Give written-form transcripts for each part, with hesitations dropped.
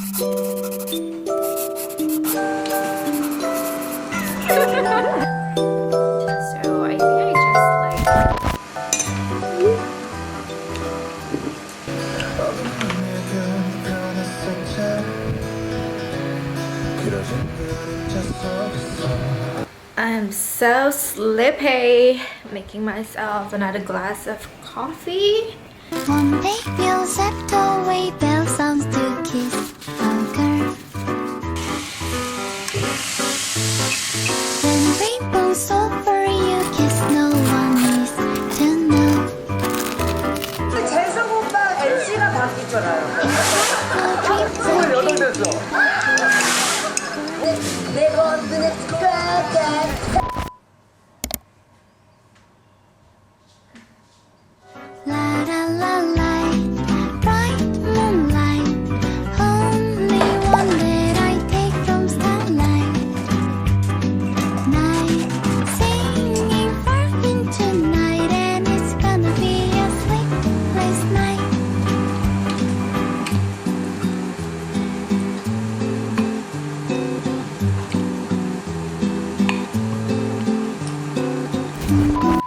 So I think I just like I'm so sleepy. Making myself another glass of coffee. One day feels left away, bell sounds to kiss a girl. When rainbows over you kiss, no one needs to know. 재승 오빠 NC가 바뀌잖아요. 28됐어. 매번 눈에 뚜까까. La la la light, bright moonlight. Only one that I take from starlight. Night, singing far into night, and it's gonna be a sleepless night.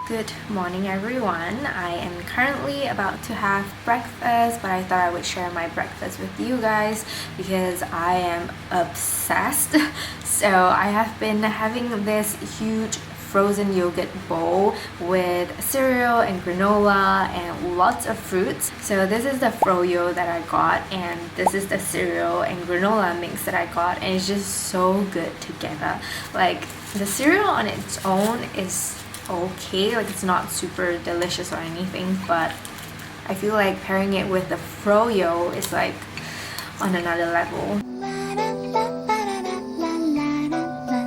Good morning everyone. I am currently about to have breakfast, but I thought I would share my breakfast with you guys because I am obsessed. So I have been having this huge frozen yogurt bowl with cereal and granola and lots of fruits. So this is the froyo that I got, and this is the cereal and granola mix that I got, and it's just so good together. Like the cereal on its own is okay, like it's not super delicious or anything, but I feel like pairing it with the froyo is like on another level. La la la la la la la la la.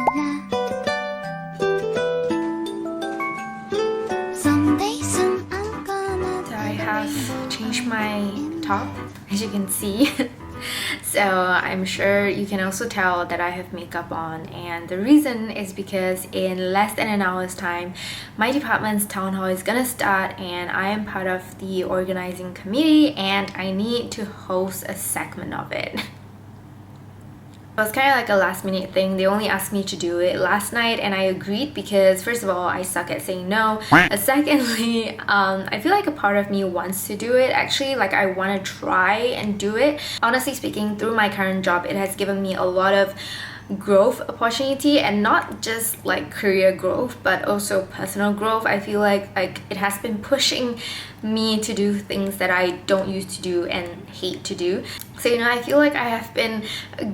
Someday soon I'm gonna. So I have changed my top, as you can see. So I'm sure you can also tell that I have makeup on, and the reason is because in less than an hour's time my department's town hall is gonna start, and I am part of the organizing committee and I need to host a segment of it. It was kind of like a last minute thing. They only asked me to do it last night and I agreed because first of all I suck at saying no. Secondly, I feel like a part of me wants to do it. Actually, like I want to try and do it. Honestly speaking, through my current job, it has given me a lot of growth opportunity, and not just like career growth but also personal growth. I feel like it has been pushing me to do things that I don't used to do and hate to do. So you know, I feel like I have been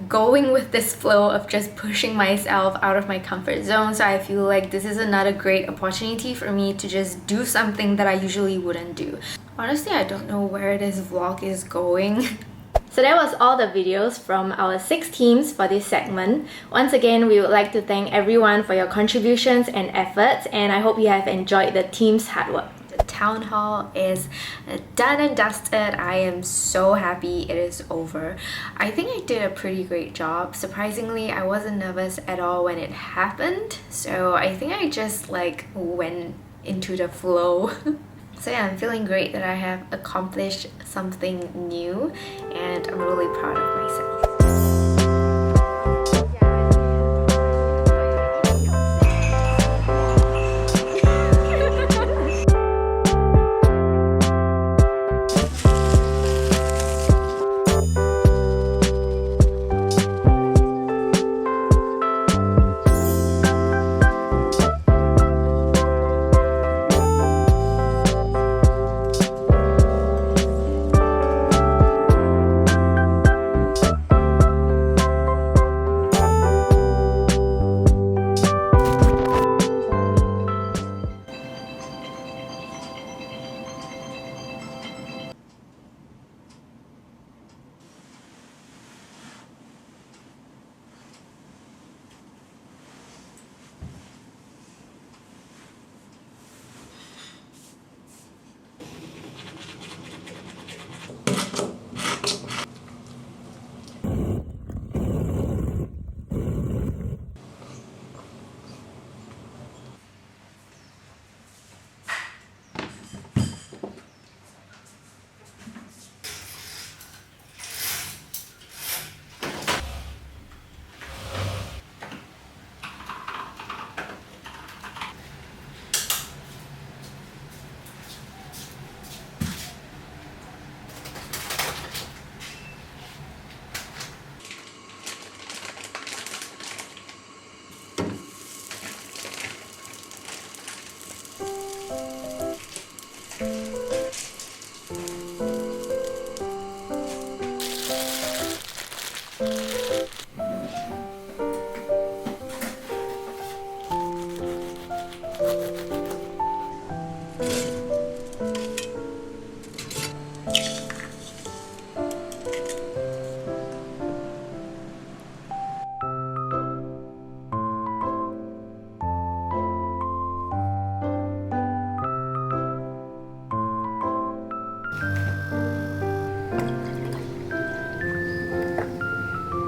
going with this flow of just pushing myself out of my comfort zone. So I feel like this is another great opportunity for me to just do something that I usually wouldn't do. Honestly, I don't know where this vlog is going. So that was all the videos from our 6 teams for this segment. Once again, we would like to thank everyone for your contributions and efforts, and I hope you have enjoyed the team's hard work. The town hall is done and dusted. I am so happy it is over. I think I did a pretty great job. Surprisingly, I wasn't nervous at all when it happened. So I think I just like went into the flow. So yeah, I'm feeling great that I have accomplished something new, and I'm really proud of myself.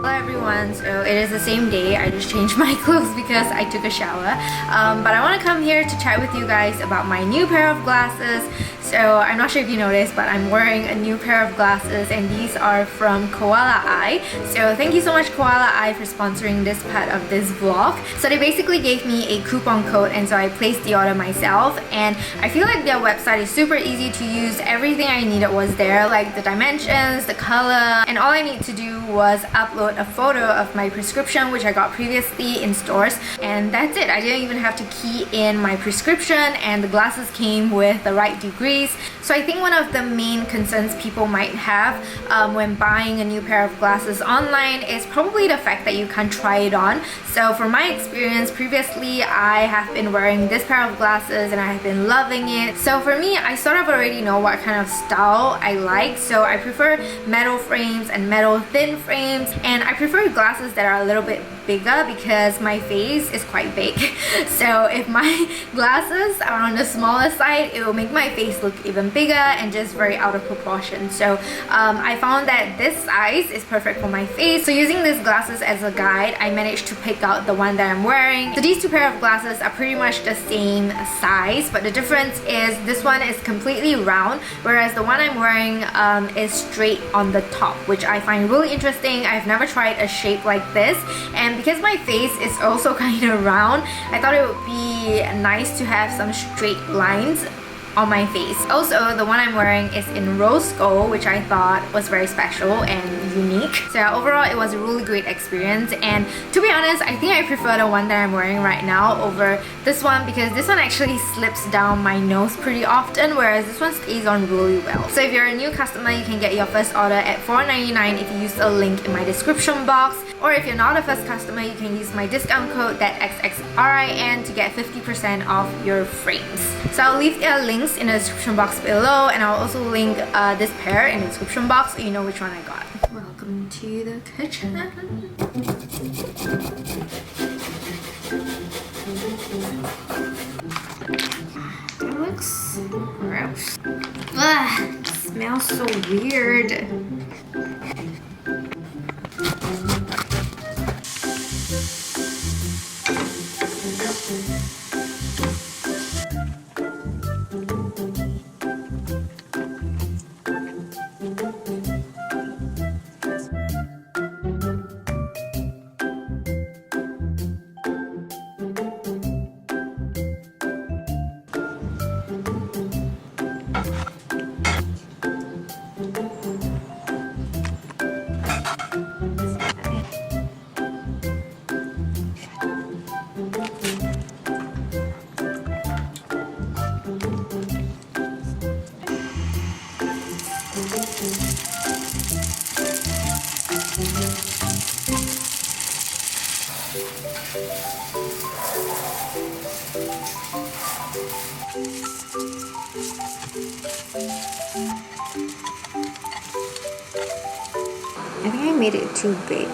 Hello everyone, so it is the same day. I just changed my clothes because I took a shower. But I want to come here to chat with you guys about my new pair of glasses. So I'm not sure if you noticed, but I'm wearing a new pair of glasses and these are from KoalaEye. So thank you so much KoalaEye for sponsoring this part of this vlog. So they basically gave me a coupon code and so I placed the order myself, and I feel like their website is super easy to use. Everything I needed was there, like the dimensions, the color, and all I need to do was upload a photo of my prescription which I got previously in stores, and that's it. I didn't even have to key in my prescription and the glasses came with the right degrees. So I think one of the main concerns people might have when buying a new pair of glasses online is probably the fact that you can't try it on. So from my experience previously, I have been wearing this pair of glasses and I have been loving it. So for me, I sort of already know what kind of style I like. So I prefer metal frames and metal thin frames, and I prefer glasses that are a little bit bigger because my face is quite big. So if my glasses are on the smaller side, it will make my face look even bigger and just very out of proportion. So I found that this size is perfect for my face. So using these glasses as a guide, I managed to pick out the one that I'm wearing. So these two pair of glasses are pretty much the same size, but the difference is this one is completely round, whereas the one I'm wearing is straight on the top, which I find really interesting. I've never tried a shape like this, and because my face is also kind of round, I thought it would be nice to have some straight lines on my face. Also, the one I'm wearing is in rose gold, which I thought was very special and unique. So overall, it was a really great experience, and to be honest, I think I prefer the one that I'm wearing right now over this one because this one actually slips down my nose pretty often, whereas this one stays on really well. So if you're a new customer, you can get your first order at $4.99 if you use the link in my description box, or if you're not a first customer, you can use my discount code thatxxrin to get 50% off your frames. So I'll leave their links in the description box below, and I'll also link this pair in the description box so you know which one I got. Welcome to the kitchen. That looks gross. Ugh, it smells so weird. I think I made it too big.